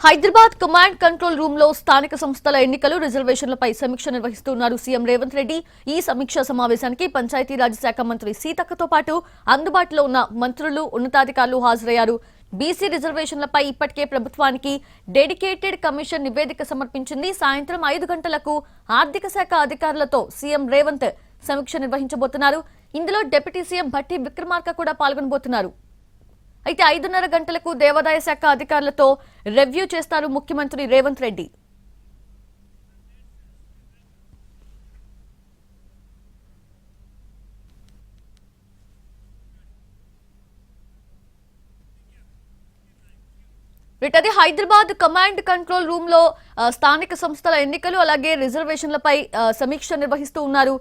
Hyderabad command control room లో స్థానిక సంస్థల ఎన్నికలు రిజర్వేషన్లపై సమీక్ష నిర్వహిస్తున్నారు సీఎం రేవంత్ రెడ్డి. ఈ సమీక్షా సమావేశానికి పంచాయతీరాజ్ శాఖ మంత్రి సీతక్కతో పాటు అందుబాటులో ఉన్న మంత్రులు, ఉన్నతాధికారులు హాజరయ్యారు. బీసీ రిజర్వేషన్లపై ఇప్పటికే ప్రభుత్వానికి డెడికేటెడ్ కమిషన్ నివేదిక సమర్పించింది. సాయంత్రం 5 గంటలకు ఆర్థిక శాఖ అధికారులతో సీఎం రేవంత్ సమీక్ష నిర్వహించబోతున్నారు. ఇందులో డిప్యూటీ సీఎం భట్టి విక్రమార్క కూడా పాల్గొనబోతున్నారు. అయితే 5:30 గంటలకు దేవాదాయ శాఖ అధికారులతో రివ్యూ చేస్తారు ముఖ్యమంత్రి రేవంత్ రెడ్డి. అది హైదరాబాద్ కమాండ్ కంట్రోల్ రూమ్ లో స్థానిక సంస్థల ఎన్నికలు అలాగే రిజర్వేషన్లపై సమీక్ష నిర్వహిస్తూ ఉన్నారు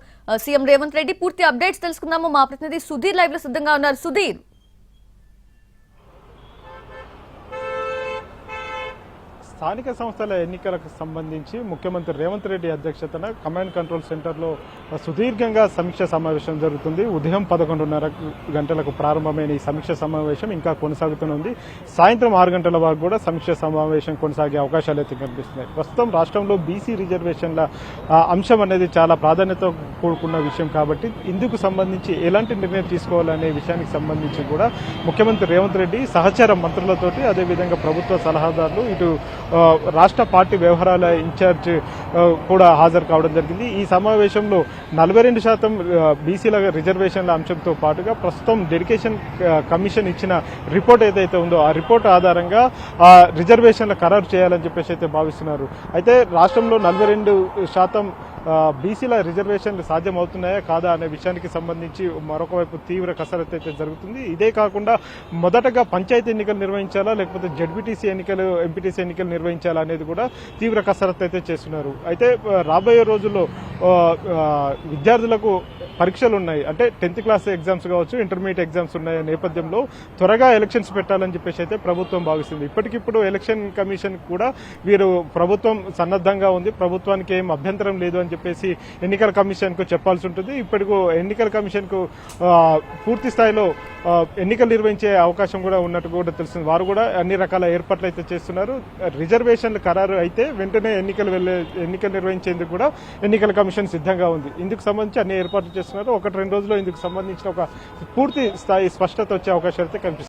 సీఎం రేవంత్ రెడ్డి. పూర్తి అప్డేట్స్ తెలుసుకుందాము. మా ప్రతినిధి సుధీర్ లైవ్ లో సిద్ధంగా ఉన్నారు. సుధీర్, స్థానిక సంస్థల ఎన్నికలకు సంబంధించి ముఖ్యమంత్రి రేవంత్ రెడ్డి అధ్యక్షతన కమాండ్ కంట్రోల్ సెంటర్లో సుదీర్ఘంగా సమీక్ష సమావేశం జరుగుతుంది. ఉదయం 11:30 గంటలకు ప్రారంభమైన ఈ సమీక్ష సమావేశం ఇంకా కొనసాగుతూనే సాయంత్రం 6 గంటల వరకు కూడా సమీక్ష సమావేశం కొనసాగే అవకాశాలు అయితే కనిపిస్తున్నాయి. ప్రస్తుతం రాష్ట్రంలో బీసీ రిజర్వేషన్ల అంశం అనేది చాలా ప్రాధాన్యత కూడుకున్న విషయం కాబట్టి ఇందుకు సంబంధించి ఎలాంటి నిర్ణయం తీసుకోవాలనే విషయానికి సంబంధించి కూడా ముఖ్యమంత్రి రేవంత్ రెడ్డి సహచార మంత్రులతోటి అదేవిధంగా ప్రభుత్వ సలహాదారులు ఇటు రాష్ట్ర పార్టీ వ్యవహారాల ఇన్ఛార్జ్ కూడా హాజరు కావడం జరిగింది. ఈ సమావేశంలో 42% బీసీల రిజర్వేషన్ల అంశంతో పాటుగా ప్రస్తుతం డెడికేషన్ కమిషన్ ఇచ్చిన రిపోర్ట్ ఏదైతే ఉందో ఆ రిపోర్ట్ ఆధారంగా రిజర్వేషన్ల ఖరారు చేయాలని చెప్పేసి అయితే భావిస్తున్నారు. అయితే రాష్ట్రంలో 42% బీసీల రిజర్వేషన్లు సాధ్యమవుతున్నాయా కాదా అనే విషయానికి సంబంధించి మరొక వైపు తీవ్ర కసరత్తు అయితే జరుగుతుంది. ఇదే కాకుండా మొదటగా పంచాయతీ ఎన్నికలు నిర్వహించాలా లేకపోతే జడ్పీటీసీ ఎన్నికలు, ఎంపీటీసీ ఎన్నికలు నిర్వహించాలా అనేది కూడా తీవ్ర కసరత్తు అయితే చేస్తున్నారు. అయితే రాబోయే రోజుల్లో విద్యార్థులకు పరీక్షలు ఉన్నాయి, అంటే 10th క్లాస్ ఎగ్జామ్స్ కావచ్చు, ఇంటర్మీడియట్ ఎగ్జామ్స్ ఉన్నాయి నేపథ్యంలో త్వరగా ఎలక్షన్స్ పెట్టాలని చెప్పేసి అయితే ప్రభుత్వం భావిస్తుంది. ఇప్పటికిప్పుడు ఎలక్షన్ కమిషన్ కూడా వీరు ప్రభుత్వం సన్నద్ధంగా ఉంది, ప్రభుత్వానికి ఏం అభ్యంతరం లేదు అని చెప్పేసి ఎన్నికల కమిషన్ కు చెప్పాల్సి ఉంటుంది. ఇప్పటికు ఎన్నికల కమిషన్ కు పూర్తి స్థాయిలో ఎన్నికలు నిర్వహించే అవకాశం కూడా ఉన్నట్టు కూడా తెలుస్తుంది. వారు కూడా అన్ని రకాల ఏర్పాట్లు అయితే చేస్తున్నారు. రిజర్వేషన్లు ఖరారు అయితే వెంటనే ఎన్నికలు నిర్వహించేందుకు కూడా ఎన్నికల కమిషన్ సిద్ధంగా ఉంది. ఇందుకు సంబంధించి అన్ని ఏర్పాట్లు చేస్తున్నారు. 1-2 రోజుల్లో ఇందుకు సంబంధించిన ఒక పూర్తి స్థాయి స్పష్టత వచ్చే అవకాశాలు అయితే కనిపిస్తుంది.